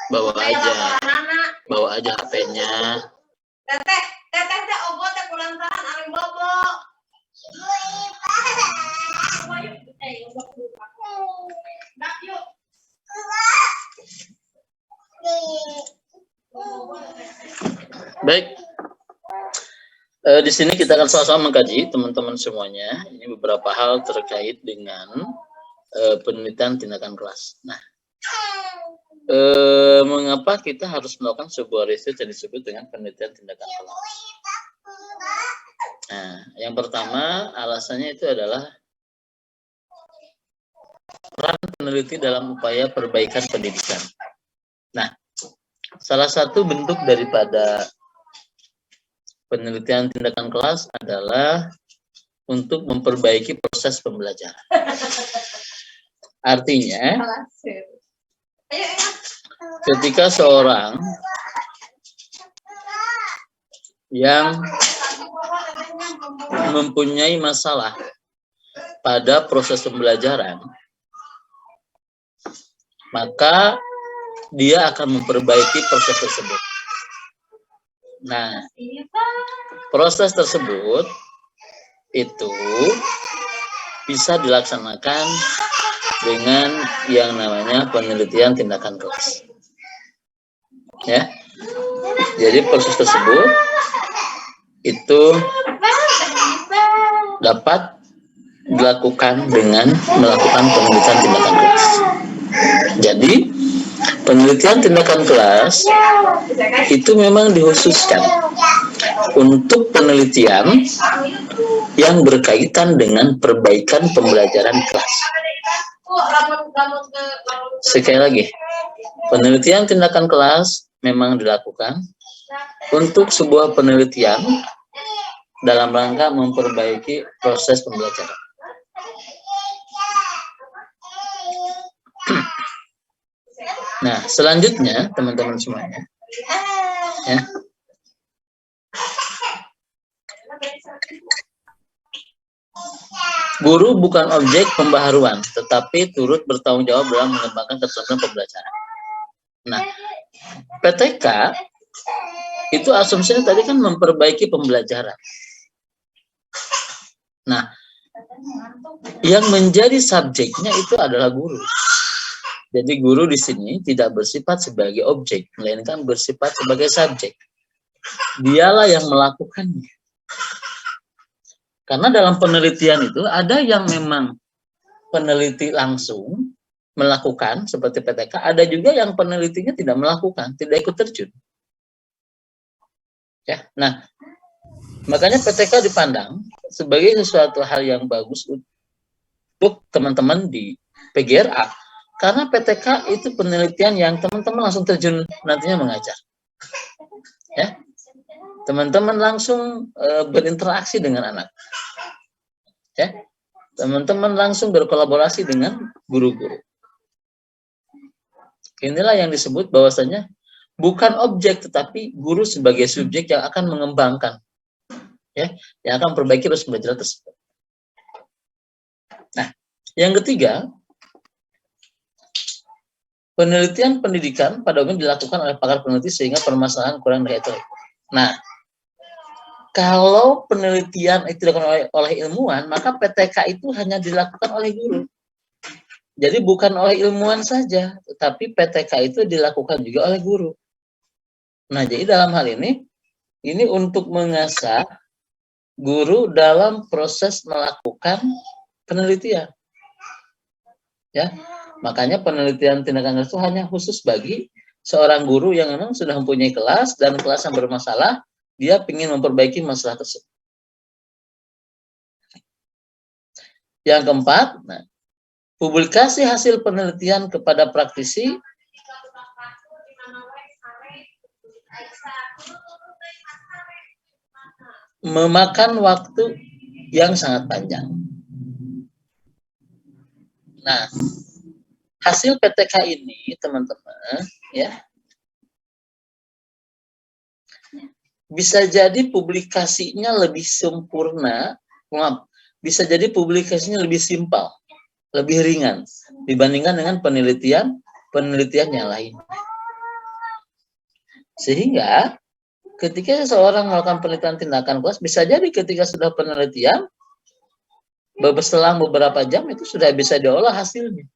Bawa aja HP-nya. Teteh teh ogot teh kulantaran ari bobo. Baik. Di sini kita akan sama-sama mengkaji teman-teman semuanya. Ini beberapa hal terkait dengan penelitian tindakan kelas. Nah, mengapa kita harus melakukan sebuah riset yang disebut dengan penelitian tindakan kelas? Nah, yang pertama alasannya itu adalah peran peneliti dalam upaya perbaikan pendidikan. Nah, salah satu bentuk daripada penelitian tindakan kelas adalah untuk memperbaiki proses pembelajaran. Artinya, ketika seorang yang mempunyai masalah pada proses pembelajaran, maka dia akan memperbaiki proses tersebut. Nah, proses tersebut itu bisa dilaksanakan dengan yang namanya penelitian tindakan kelas. Ya, jadi proses tersebut itu dapat dilakukan dengan melakukan penelitian tindakan kelas. Jadi penelitian tindakan kelas itu memang dikhususkan untuk penelitian yang berkaitan dengan perbaikan pembelajaran kelas. Sekali lagi, penelitian tindakan kelas memang dilakukan untuk sebuah penelitian dalam rangka memperbaiki proses pembelajaran. Nah, selanjutnya teman-teman semuanya, ya. Guru bukan objek pembaharuan, tetapi turut bertanggung jawab dalam mengembangkan keterampilan pembelajaran. Nah, PTK itu asumsinya tadi kan memperbaiki pembelajaran. Nah, yang menjadi subjeknya itu adalah guru. Jadi guru di sini tidak bersifat sebagai objek, melainkan bersifat sebagai subjek. Dialah yang melakukannya. Karena dalam penelitian itu ada yang memang peneliti langsung melakukan seperti PTK, ada juga yang penelitinya tidak melakukan, tidak ikut terjun. Ya, nah makanya PTK dipandang sebagai sesuatu hal yang bagus untuk teman-teman di PGRA. Karena PTK itu penelitian yang teman-teman langsung terjun nantinya mengajar. Ya. Teman-teman langsung berinteraksi dengan anak. Ya. Teman-teman langsung berkolaborasi dengan guru-guru. Inilah yang disebut bahwasanya bukan objek tetapi guru sebagai subjek yang akan mengembangkan. Ya, yang akan memperbaiki proses pembelajaran tersebut. Nah, yang ketiga, penelitian pendidikan pada umumnya dilakukan oleh pakar peneliti sehingga permasalahan kurang dihitung. Nah, kalau penelitian itu dilakukan oleh ilmuwan, maka PTK itu hanya dilakukan oleh guru. Jadi bukan oleh ilmuwan saja, tetapi PTK itu dilakukan juga oleh guru. Nah, jadi dalam hal ini untuk mengasah guru dalam proses melakukan penelitian. Ya. Makanya penelitian tindakan kelas itu hanya khusus bagi seorang guru yang memang sudah mempunyai kelas dan kelas yang bermasalah, dia ingin memperbaiki masalah tersebut. Yang keempat, nah, publikasi hasil penelitian kepada praktisi memakan waktu yang sangat panjang. Nah, hasil PTK ini, teman-teman, ya, bisa jadi publikasinya lebih sempurna, bisa jadi publikasinya lebih simpel, lebih ringan dibandingkan dengan penelitian yang lain. Sehingga ketika seseorang melakukan penelitian tindakan kelas, bisa jadi ketika sudah penelitian, berselang beberapa jam itu sudah bisa diolah hasilnya.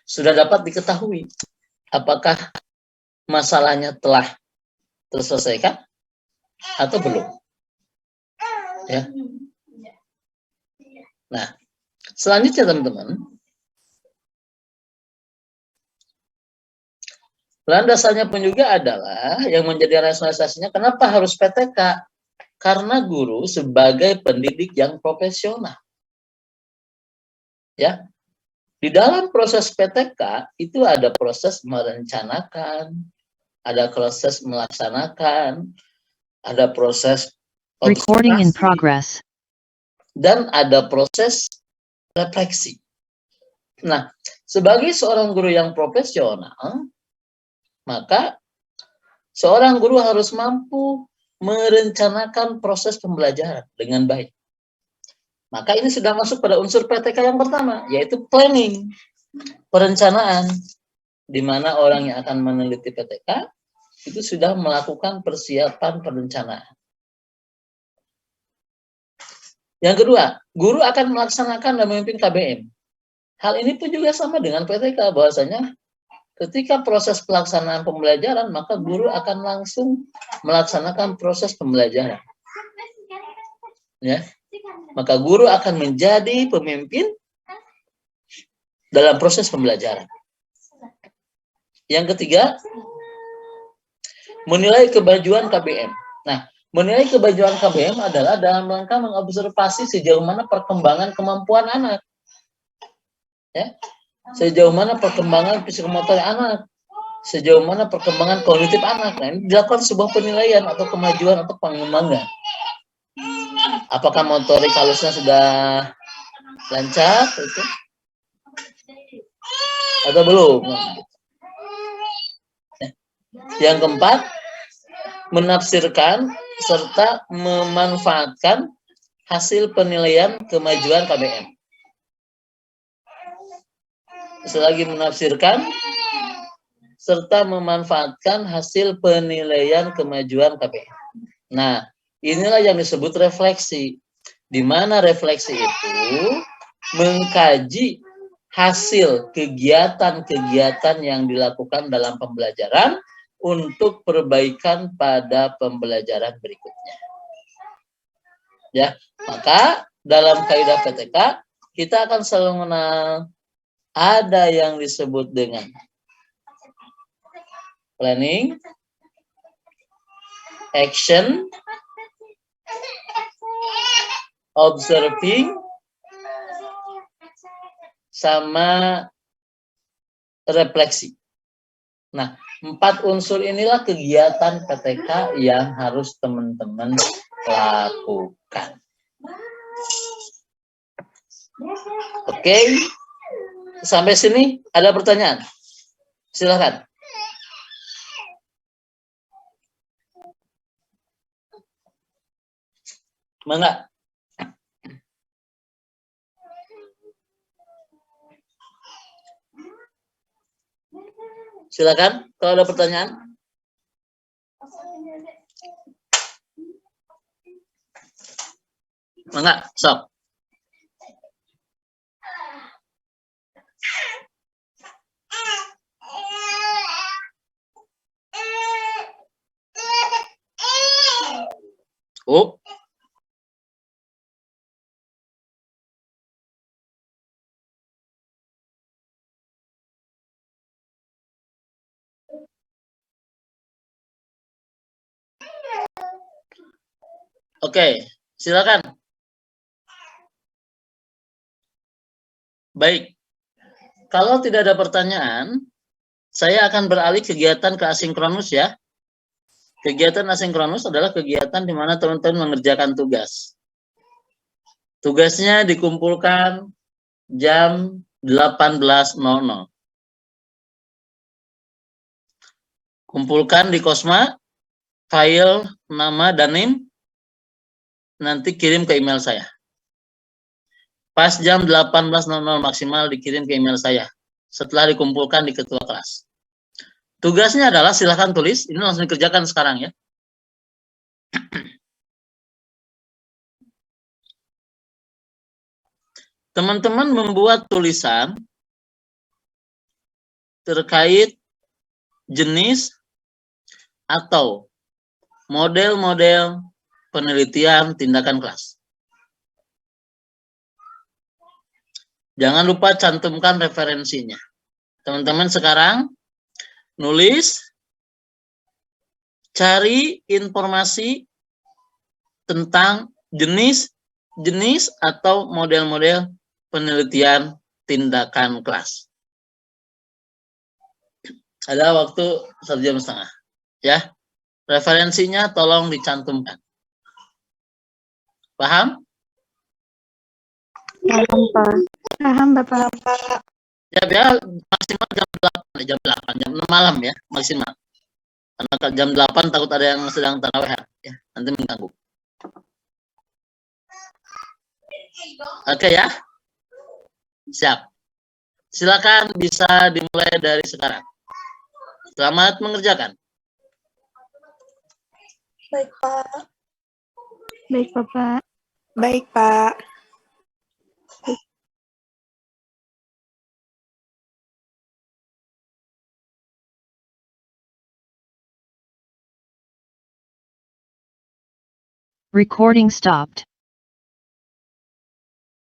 Sudah dapat diketahui apakah masalahnya telah terselesaikan atau belum. Ya. Nah, selanjutnya teman-teman, landasannya pun juga adalah yang menjadi rasionalisasinya kenapa harus PTK? Karena guru sebagai pendidik yang profesional. Ya. Di dalam proses PTK itu ada proses merencanakan, ada proses melaksanakan, ada proses Recording in observasi, progress. dan ada proses refleksi. Nah, sebagai seorang guru yang profesional, maka seorang guru harus mampu merencanakan proses pembelajaran dengan baik. Maka ini sudah masuk pada unsur PTK yang pertama, yaitu planning, perencanaan, di mana orang yang akan meneliti PTK itu sudah melakukan persiapan perencanaan. Yang kedua, guru akan melaksanakan dan memimpin KBM. Hal ini pun juga sama dengan PTK, bahwasanya ketika proses pelaksanaan pembelajaran, maka guru akan langsung melaksanakan proses pembelajaran. Ya. Maka guru akan menjadi pemimpin dalam proses pembelajaran. Yang ketiga, menilai kemajuan KBM. Nah, menilai kemajuan KBM adalah dalam rangka mengobservasi sejauh mana perkembangan kemampuan anak. Ya. Sejauh mana perkembangan psikomotor anak, sejauh mana perkembangan kognitif anak. Nah, ini dilakukan sebuah penilaian atau kemajuan atau pengembangan. Apakah motorik halusnya sudah lancar itu? Atau belum? Yang keempat, menafsirkan serta memanfaatkan hasil penilaian kemajuan KBM. Selagi menafsirkan serta memanfaatkan hasil penilaian kemajuan KBM. Nah, inilah yang disebut refleksi, di mana refleksi itu mengkaji hasil kegiatan-kegiatan yang dilakukan dalam pembelajaran untuk perbaikan pada pembelajaran berikutnya. Ya, maka dalam kaidah PTK kita akan selalu mengenal ada yang disebut dengan planning, action, observing, sama refleksi. Nah, 4 unsur inilah kegiatan PTK yang harus teman-teman lakukan. Oke, sampai sini ada pertanyaan? Silakan. Mangga. Silakan kalau ada pertanyaan. Mangga, sok. Oh. Oke, silakan. Baik. Kalau tidak ada pertanyaan, saya akan beralih kegiatan ke asinkronus ya. Kegiatan asinkronus adalah kegiatan di mana teman-teman mengerjakan tugas. Tugasnya dikumpulkan jam 18.00. Kumpulkan di Kosma, file, nama, dan name, nanti kirim ke email saya. Pas jam 18.00 maksimal dikirim ke email saya. Setelah dikumpulkan di ketua kelas. Tugasnya adalah silahkan tulis, ini langsung dikerjakan sekarang ya. Teman-teman membuat tulisan terkait jenis atau model-model penelitian tindakan kelas. Jangan lupa cantumkan referensinya. Teman-teman sekarang nulis, cari informasi tentang jenis atau model-model penelitian tindakan kelas. Ada waktu 1,5 jam ya. Referensinya tolong dicantumkan. Paham? Paham, Pak. Paham, Bapak. Ya, maksimal jam 6 malam ya, maksimal. Karena jam 8 takut ada yang sedang tarawih ya, nanti mengganggu. Oke ya. Siap. Silakan bisa dimulai dari sekarang. Selamat mengerjakan. Baik, Pak. Baik, Bapak. Baik, Pak. Recording stopped.